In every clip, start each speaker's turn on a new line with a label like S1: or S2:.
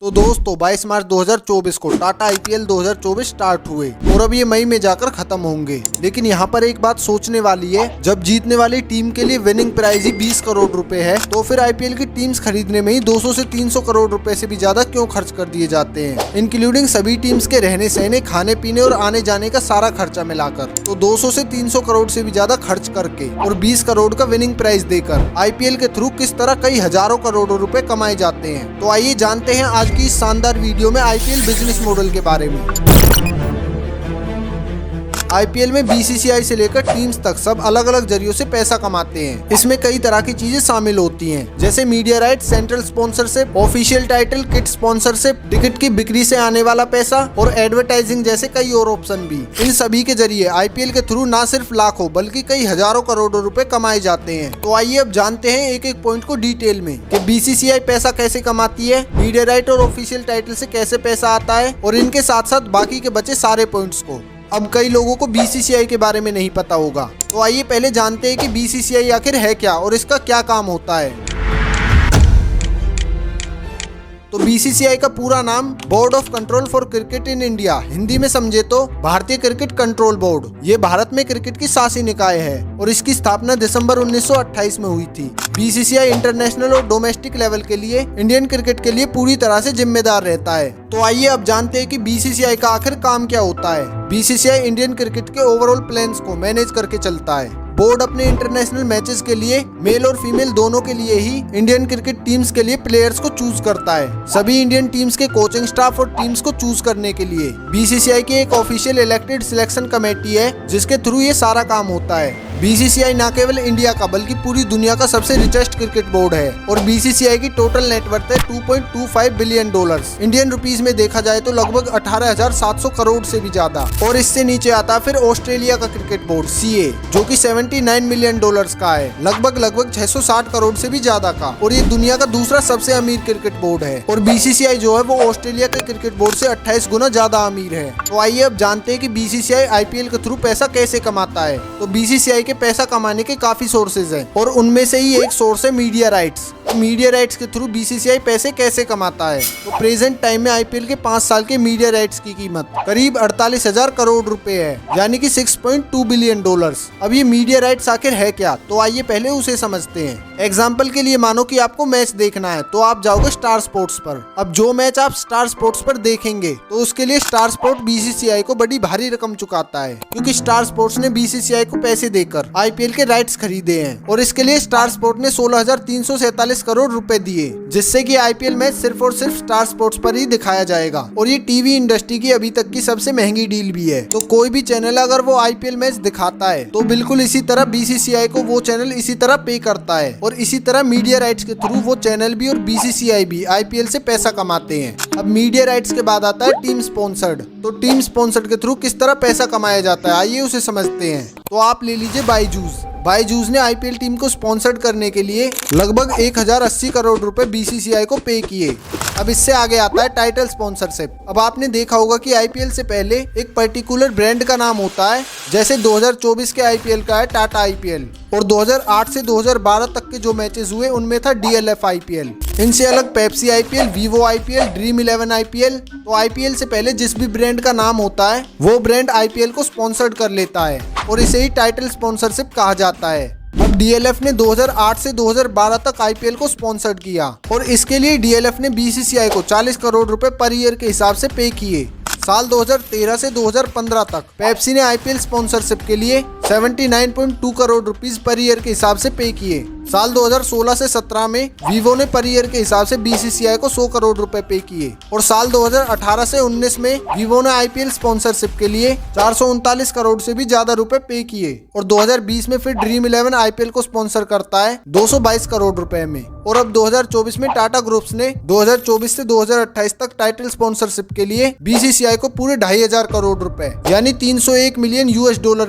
S1: तो दोस्तों 22 मार्च 2024 को टाटा आईपीएल 2024 स्टार्ट हुए और अब ये मई में जाकर खत्म होंगे। लेकिन यहाँ पर एक बात सोचने वाली है, जब जीतने वाली टीम के लिए विनिंग प्राइज ही 20 करोड़ रुपए है, तो फिर आईपीएल की टीम्स खरीदने में ही 200 से 300 करोड़ रुपए से भी ज्यादा क्यों खर्च कर दिए जाते हैं, इंक्लूडिंग सभी टीम्स के रहने सहने, खाने पीने और आने जाने का सारा खर्चा मिलाकर। तो 200 से 300 करोड़ से भी ज्यादा खर्च करके और 20 करोड़ का विनिंग प्राइज देकर आईपीएल के थ्रू किस तरह कई हजारों करोड़ों रुपए कमाए जाते हैं। तो आइए जानते हैं आज की इस शानदार वीडियो में आईपीएल बिजनेस मॉडल के बारे में। आईपीएल में बीसीसीआई से लेकर टीम्स तक सब अलग अलग जरियों से पैसा कमाते हैं। इसमें कई तरह की चीजें शामिल होती हैं, जैसे media right, central sponsorship, official title, kit sponsorship, ticket की बिक्री से आने वाला पैसा और एडवर्टाइजिंग जैसे कई और ऑप्शन भी। इन सभी के जरिए आईपीएल के थ्रू न सिर्फ लाखों बल्कि कई हजारों करोड़ों रुपए कमाए जाते हैं। तो आइए अब जानते हैं एक एक पॉइंट को डिटेल में कि बीसीसीआई पैसा कैसे कमाती है, मीडिया राइट और ऑफिशियल टाइटल से कैसे पैसा आता है, और इनके साथ साथ बाकी के बचे सारे पॉइंट्स को। अब कई लोगों को बीसीसीआई के बारे में नहीं पता होगा, तो आइए पहले जानते हैं कि बीसीसीआई आखिर है क्या और इसका क्या काम होता है। तो बीसीसीआई का पूरा नाम board of control for cricket in India, Hindi में समझे तो भारतीय क्रिकेट कंट्रोल बोर्ड। ये भारत में क्रिकेट की शासी निकाय है और इसकी स्थापना दिसंबर 1928 में हुई थी। बीसीसीआई इंटरनेशनल और डोमेस्टिक लेवल के लिए इंडियन क्रिकेट के लिए पूरी तरह से जिम्मेदार रहता है। तो आइए अब जानते हैं कि बीसीसीआई का आखिर काम क्या होता है। बीसीसीआई इंडियन क्रिकेट के ओवरऑल प्लान्स को मैनेज करके चलता है। बोर्ड अपने इंटरनेशनल मैचेस के लिए मेल और फीमेल दोनों के लिए ही इंडियन क्रिकेट टीम्स के लिए प्लेयर्स को चूज करता है। सभी इंडियन टीम्स के कोचिंग स्टाफ और टीम्स को चूज करने के लिए बीसीसीआई की एक ऑफिशियल इलेक्टेड सिलेक्शन कमेटी है, जिसके थ्रू ये सारा काम होता है। बीसीसीआई न केवल इंडिया का बल्कि पूरी दुनिया का सबसे रिचेस्ट क्रिकेट बोर्ड है और बीसीसीआई की टोटल नेटवर्थ है $2.25 बिलियन। इंडियन रुपीस में देखा जाए तो लगभग 18,700 करोड़ से भी ज्यादा। और इससे नीचे आता फिर ऑस्ट्रेलिया का क्रिकेट बोर्ड सीए, जो कि $79 मिलियन का है, लगभग 660 करोड़ से भी ज्यादा का, और ये दुनिया का दूसरा सबसे अमीर क्रिकेट बोर्ड है। और बीसीसीआई जो है वो ऑस्ट्रेलिया के क्रिकेट बोर्ड से 28 गुना ज्यादा अमीर है। तो आइए अब जानते हैं कि बीसीसीआई आईपीएल के थ्रू पैसा कैसे कमाता है। तो बीसीसीआई के पैसा कमाने के काफी सोर्सेज हैं और उनमें से ही एक सोर्स है मीडिया राइट्स। मीडिया राइट्स के थ्रू बीसीसीआई पैसे कैसे कमाता है। तो प्रेजेंट टाइम में आईपीएल के 5 साल के मीडिया राइट्स की कीमत करीब 48,000 करोड़ रुपए है, यानी कि $6.2 बिलियन। अब ये मीडिया राइट्स आखिर है क्या, तो आइए पहले उसे समझते हैं। एग्जाम्पल के लिए मानो कि आपको मैच देखना है तो आप जाओगे स्टार स्पोर्ट्स पर। अब जो मैच आप स्टार स्पोर्ट्स पर देखेंगे तो उसके लिए स्टार स्पोर्ट्स बीसीसीआई को बड़ी भारी रकम चुकाता है, क्योंकि स्टार स्पोर्ट्स ने बीसीसीआई को पैसे देकर आईपीएल के राइट्स खरीदे हैं और इसके लिए स्टार स्पोर्ट्स ने 16,347 करोड़ रुपए दिए, जिससे कि आईपीएल मैच सिर्फ और सिर्फ स्टार स्पोर्ट्स पर ही दिखाया जाएगा। और ये टीवी इंडस्ट्री की अभी तक की सबसे महंगी डील भी है। तो कोई भी चैनल अगर वो आईपीएल मैच दिखाता है तो बिल्कुल इसी तरह बीसीसीआई को वो चैनल इसी तरह पे करता है, और इसी तरह मीडिया राइट्स के थ्रू वो चैनल भी और बीसीसीआई भी आईपीएल से पैसा कमाते हैं। अब मीडिया राइट्स के बाद आता है टीम स्पॉन्सर्ड। तो टीम स्पॉन्सर्ड के थ्रू किस तरह पैसा कमाया जाता है, आइए उसे समझते हैं। तो आप ले लीजिए बायजूस ने आईपीएल टीम को स्पॉन्सर्ड करने के लिए लगभग 1,080 करोड़ रुपए बीसीसीआई को पे किए। अब इससे आगे आता है टाइटल स्पॉन्सरशिप। अब आपने देखा होगा कि आईपीएल से पहले एक पर्टिकुलर ब्रांड का नाम होता है, जैसे 2024 के आईपीएल का है टाटा आईपीएल, और 2008 से 2012 तक के जो मैचेस हुए उनमें था डीएलएफ आईपीएल। इनसे अलग Pepsi IPL, Vivo IPL, dream 11 IPL. तो आईपीएल से पहले जिस भी ब्रांड का नाम होता है वो ब्रांड आईपीएल को स्पॉन्सर्ड कर लेता है और इसे ही टाइटल स्पॉन्सरशिप कहा जाता है। अब डीएलएफ ने 2008 से 2012 तक आईपीएल को स्पॉन्सर्ड किया और इसके लिए डीएलएफ ने बीसीसीआई को 40 करोड़ रुपए पर ईयर के हिसाब से पे किए। साल 2013 से 2015 तक पेप्सी ने आईपीएल स्पॉन्सरशिप के लिए 79.2 करोड़ रुपीस पर ईयर के हिसाब से पे किए। साल 2016 से 17 में वीवो ने पर ईयर के हिसाब से बीसीसीआई को 100 करोड़ रुपए पे किए, और साल 2018 से 19 में वीवो ने आईपीएल स्पॉन्सरशिप के लिए 439 करोड़ से भी ज्यादा रुपए पे किए, और 2020 में फिर ड्रीम 11 आईपीएल को स्पॉन्सर करता है 222 करोड़ रुपए में। और अब 2024 में टाटा ग्रुप्स ने 2024 से 2028 तक टाइटल स्पॉन्सरशिप के लिए बीसीसीआई को पूरे 2,500 करोड़ रुपए यानी $301 मिलियन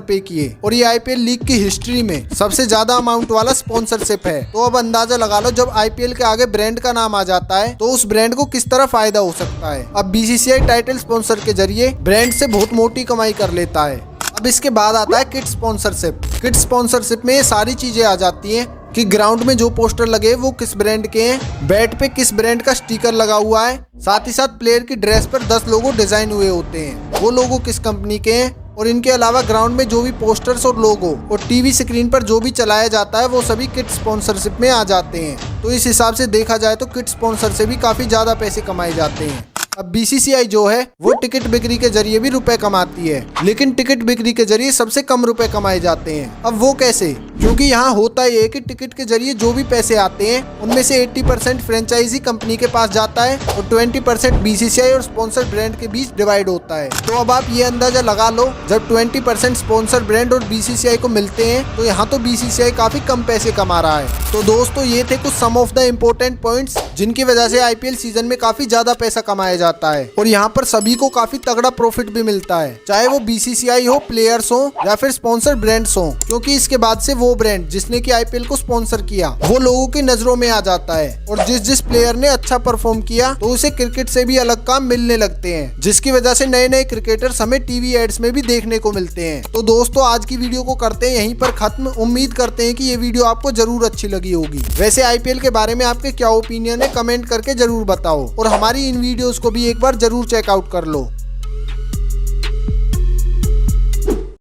S1: पे किए, और ये आईपीएल लीग की हिस्ट्री में सबसे ज्यादा अमाउंट वाला स्पॉन्सरशिप है। तो अब अंदाजा लगा लो, जब आईपीएल के आगे ब्रांड का नाम आ जाता है तो उस ब्रांड को किस तरह फायदा हो सकता है। अब बीसीसीआई टाइटल स्पॉन्सर के जरिए ब्रांड से बहुत मोटी कमाई कर लेता है। अब इसके बाद आता है किट स्पॉन्सरशिप। किट स्पॉन्सरशिप में ये सारी चीजें आ जाती हैं कि ग्राउंड में जो पोस्टर लगे वो किस ब्रांड के हैं, बैट पे किस ब्रांड का स्टिकर लगा हुआ है, साथ ही साथ प्लेयर की ड्रेस पर 10 लोगो डिजाइन हुए होते हैं, वो लोगो किस कंपनी के हैं, और इनके अलावा ग्राउंड में जो भी पोस्टर्स और लोगो और टीवी स्क्रीन पर जो भी चलाया जाता है वो सभी किट स्पॉन्सरशिप में आ जाते हैं। तो इस हिसाब से देखा जाए तो किट स्पॉन्सर से भी काफी ज्यादा पैसे कमाए जाते हैं। अब बीसीसीआई जो है वो टिकट बिक्री के जरिए भी रुपए कमाती है, लेकिन टिकट बिक्री के जरिए सबसे कम रुपए कमाए जाते हैं। अब वो कैसे? क्योंकि यहाँ होता ये है कि टिकट के जरिए जो भी पैसे आते हैं उनमें से 80% फ्रेंचाइजी कंपनी के पास जाता है और 20% बीसीसीआई और स्पॉन्सर ब्रांड के बीच डिवाइड होता है। तो अब आप ये अंदाजा लगा लो, जब 20% स्पॉन्सर ब्रांड और बीसीसीआई को मिलते हैं तो यहाँ तो बीसीसीआई काफी कम पैसे कमा रहा है। तो दोस्तों ये थे कुछ सम ऑफ द इम्पोर्टेंट पॉइंट्स जिनकी वजह से आईपीएल सीजन में काफी ज्यादा पैसा कमाया जाता है और यहाँ पर सभी को काफी तगड़ा प्रॉफिट भी मिलता है, चाहे वो बीसीसीआई हो, प्लेयर्स हो या फिर स्पॉन्सर ब्रांड्स हो, क्योंकि इसके बाद से वो ब्रांड जिसने की आईपीएल को स्पॉन्सर किया वो लोगों की नजरों में आ जाता है और जिस प्लेयर ने अच्छा परफॉर्म किया तो उसे क्रिकेट से भी अलग काम मिलने लगते हैं, जिसकी वजह से नए नए क्रिकेटर्स हमें टीवी एड्स में भी देखने को मिलते हैं। तो दोस्तों आज की वीडियो को करते हैं यहीं पर खत्म। उम्मीद करते हैं कि ये वीडियो आपको जरूर अच्छी लगी होगी। वैसे आईपीएल के बारे में आपके क्या ओपिनियन है कमेंट करके जरूर बताओ और हमारी इन वीडियोस को भी एक बार जरूर चेकआउट कर लो।